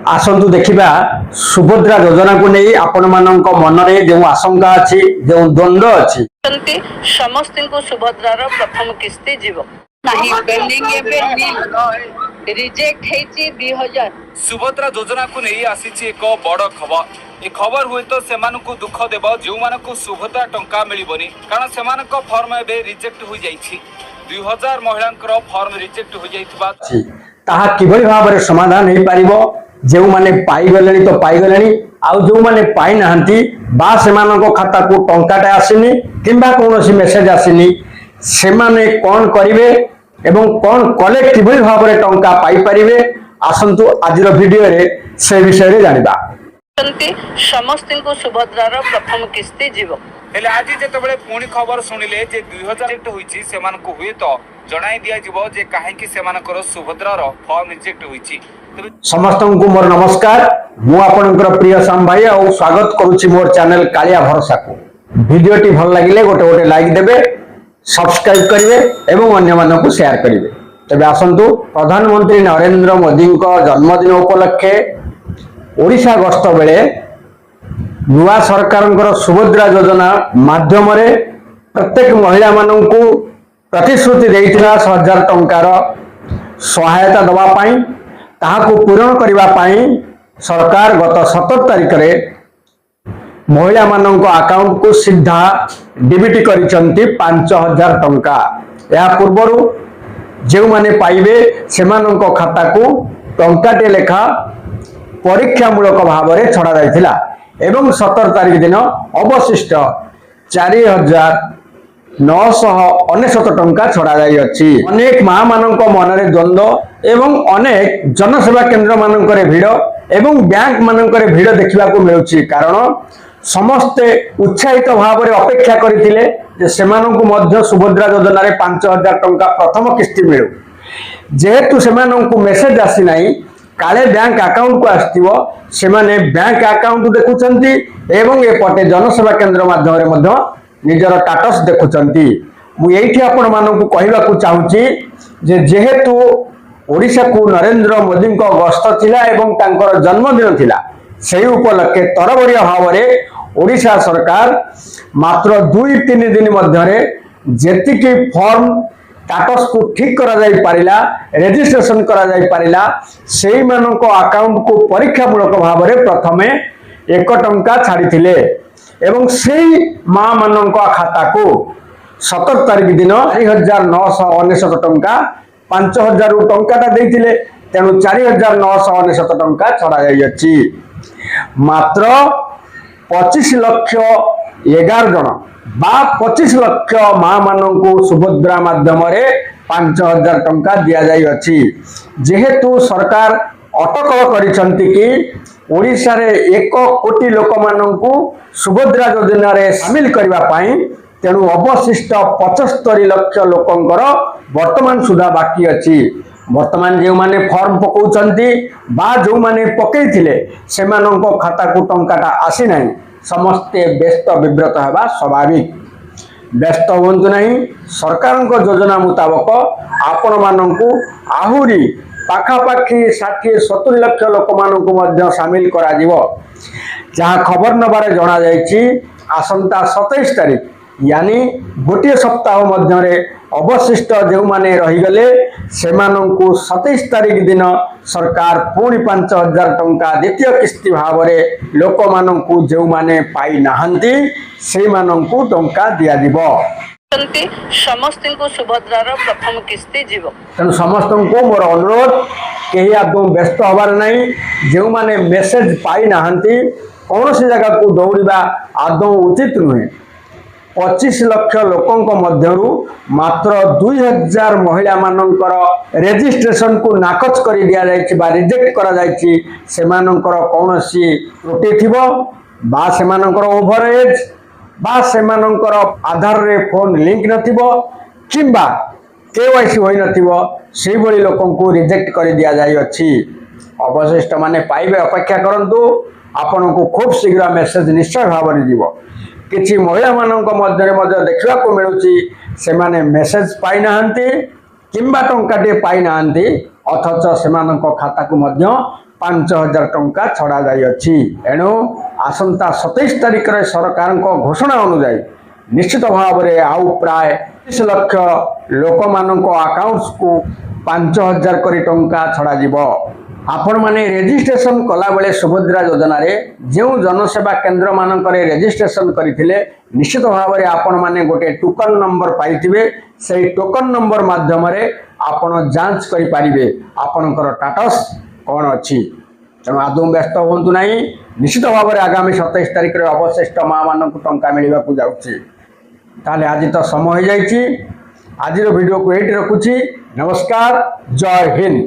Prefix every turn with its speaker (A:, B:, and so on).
A: आसतु देखा सुभद्रा योजना को नहीं आपण मान मनरे जो आशंका अच्छी जो द्वंद्व अच्छी
B: समस्त को सुभद्रार प्रथम किस्ती जीव
C: सुभद्रा योजना को नहीं आसी एक बड़ खबर ये खबर हुए तो से दुख देव जो मानक सुभद्रा टंका मिलबनी कारण से फॉर्म एवं रिजेक्ट हो जाइए 2000 महिला फॉर्म रिजेक्ट हो जाइथिबा
A: ताहा किभली भाव में समाधान हो पारिबो जो माने पाइगले तो पाइगले आउ जो माने पाई नाहंती बा सेमानको खाता को टंकाटा आसीनी किंबा कोनोसी मेसेज आसीनी सेमाने कोन करिवे एवं कोन कले किभली भाव में टंका पाई परिवे आसंतु आजिर वीडियो रे से विषय रे जानिबा
B: समस्त को सुभद्रार प्रथम किस्ती जीव
C: हेले आज जेतेबेले पुणी खबर सुनिले जे 2000 रिजेक्ट होईची सेमानको हुए तो जणाई दिया जिवो जे काहेकि सेमानकर सुभद्रार फॉर्म रिजेक्ट होईची
A: समस्त को मोर नमस्कार मु आपनकर प्रिय श्याम भाई और स्वागत करूची मोर चैनल कालिया भरोसा को वीडियोटी भल लागिले गोटे गोटे लाइक देबे सब्सक्राइब करिवे एवं अन्य मानकु शेयर करिवे तबे आसंतु प्रधानमंत्री नरेंद्र मोदी को जन्मदिन उपलक्षे ओडिशा गस्त बेले नुआ सरकार सुभद्रा योजना माध्यम प्रत्येक महिला मानू प्रतिश्रुति देइथिला 1000 टंकार सहायता दवापाई ताहाको पूरण करने सरकार गत 17 तारिख रे महिला मानक अकाउंट को सीधा डीबीटी करिसंती 5000 टंका या पूर्वर जो माने पाइबे सेमानक खाता को टंकाटे लेखा परीक्षामूलक भाव में छड़ा जाइथिला एवं 17 तारिख दिन अवशिष्ट 4999 टंका छड़ा जाई अछि अनेक मां मानक मनरे द्वंद्व एवं अनेक जनसेवा केंद्र मानकरे भीड़ एवं बैंक मानकरे भीड़ देखा मिलुछि कारण समस्ते उत्साहित भाव में अपेक्षा करथिले जे सेमानकु मध्य सुभद्रा योजना रे 5000 टंका प्रथम किस्ती मिलु जेहेतु सेमानकु मेसेज आसी नाही काले बैंक अकाउंट को आसथिबो सेमाने बैंक अकाउंट देखुचंती एवं ए पटे जनसेवा केंद्र माध्यम निजर स्टेटस देखुचंती मु एठी आपण मानकु कहिबाकू चाहूची जे जेहेतु ओडिशा को नरेंद्र मोदी को गस्त थिला एवं तांकर जन्मदिन थिला सेही उपलक्षे तरबरिया भाव में ओडिशा सरकार मात्र 2-3 दिन मध्यरे जेतिकी फॉर्म स्टेटस को ठीक करा जाई पारिला रजिस्ट्रेशन करा जाई पारिला सेही मानक अकाउंट को परीक्षामूलक भाव में प्रथमे 1 टंका छाड़ी एवं सेही मां मानक खाता को 17 तारिख दिन 4999 टंका 5000 टंकाटा देइथिले तेणु 4999 टंका छड़ा जाई अछि मात्र 25 लक्ष 11 जन बा 25 लक्ष मां मानकु सुभद्रा माध्यम 5000 टंका दिया जाई अछि जेहेतु सरकार अटकल करिसंती कि ओडिशा रे 1 कोटी लोक मानकु सुभद्रा योजना रे शामिल करबा पाई तेणु अवशिष्ट 75 लक्ष लोकंकर वर्तमान सुधा बाकी अछि वर्तमान जो माने फॉर्म पकाउछंती बा जो माने पकैथिले सेमानंको खाता को टंकाटा आसी नाही समस्ते व्यस्त विव्रत हेबा स्वाभाविक व्यस्त होंतु नहीं सरकार योजना मुताबक आपण मानंकु आहुरी पाखापाखि 60-70 लक्ष लोक मानंकु मध्य शामिल करा जीवो जहाँ खबर नबारे जना जायछि आसंता 27 तारिख यानी गोटे सप्ताह मध्य अवशिष्ट जो माने रहीगले सेमानंकु 27 तारिख दिन सरकार पुणी 5000 टंका द्वितीय किस्ती भाव में लोक मानंकु जो माने पाई नाहंती से मानंकु टंका दिया दिबो
B: समस्त को सुभद्रार प्रथम किस्ती जीव
A: तेणु समस्त को मोर अनुरोध कहीं आदौ व्यस्त हबार नहीं जो माने मेसेज पाई नाहंती कौन सी जगह को दौड़िबा आदौ उचित नुहे 25 लक्ष लोकों मध्यरु मात्र 2000 महिला मानकर रेजिस्ट्रेशन को नाकच कर दिया जायछि बा रिजेक्ट करा जायछि सेमानकर कौनसी त्रुटि थिबो बा सेमानकर ओभर एज बा सेमानकर आधार रे फोन लिंक नथिबो किंबा केवाईसी होई नथिबो सेही भली लोकों को रिजेक्ट कर दिया जाय अछि अवशिष्ट माने पाइबे अपेक्षा करंतु आपन को खूब शीघ्र मेसेज निश्चय भाव में जीवो किछि महिला मानक मध्य देखा मिलूँ से मेसेज पाई नाहंती କିମ୍ବା ଟଙ୍କାଟିଏ ପାଇନାହାନ୍ତି ଅଥଚ ସେମାନଙ୍କ ଖାତାକୁ ମଧ୍ୟ 5,000 ଟଙ୍କା ଛଡ଼ା ଯାଇଅଛି। ଏଣୁ ଆସନ୍ତା 27 ତାରିଖରେ ସରକାରଙ୍କ ଘୋଷଣା ଅନୁଯାୟୀ ନିଶ୍ଚିତ ଭାବରେ ଆଉ ପ୍ରାୟ 30 ଲକ୍ଷ ଲୋକମାନଙ୍କ ଆକାଉଣ୍ଟକୁ 5,000 କରି ଟଙ୍କା ଛଡ଼ାଯିବ। ଆପଣମାନେ ରେଜିଷ୍ଟ୍ରେସନ କଲାବେଳେ ସୁଭଦ୍ରା ଯୋଜନାରେ ଯେଉଁ ଜନସେବା କେନ୍ଦ୍ର ମାନଙ୍କରେ ରେଜିଷ୍ଟ୍ରେସନ କରିଥିଲେ ନିଶ୍ଚିତ ଭାବରେ ଆପଣମାନେ ଗୋଟେ ଟୋକନ ନମ୍ବର ପାଇଥିବେ। ସେହି ଟୋକନ ନମ୍ବର ମାଧ୍ୟମରେ ଆପଣ ଯାଞ୍ଚ କରିପାରିବେ ଆପଣଙ୍କର ଷ୍ଟାଟସ୍ କ'ଣ ଅଛି। ତେଣୁ ଆଦୌ ବ୍ୟସ୍ତ ହୁଅନ୍ତୁ ନାହିଁ। ନିଶ୍ଚିତ ଭାବରେ ଆଗାମୀ 27 ତାରିଖରେ ଅବଶିଷ୍ଟ ମା ମାନଙ୍କୁ ଟଙ୍କା ମିଳିବାକୁ ଯାଉଛି। ତାହେଲେ ଆଜି ତ ସମୟ ହୋଇଯାଇଛି। ଆଜିର ଭିଡ଼ିଓକୁ ଏଇଠି ରଖୁଛି। ନମସ୍କାର, ଜୟ ହିନ୍ଦ।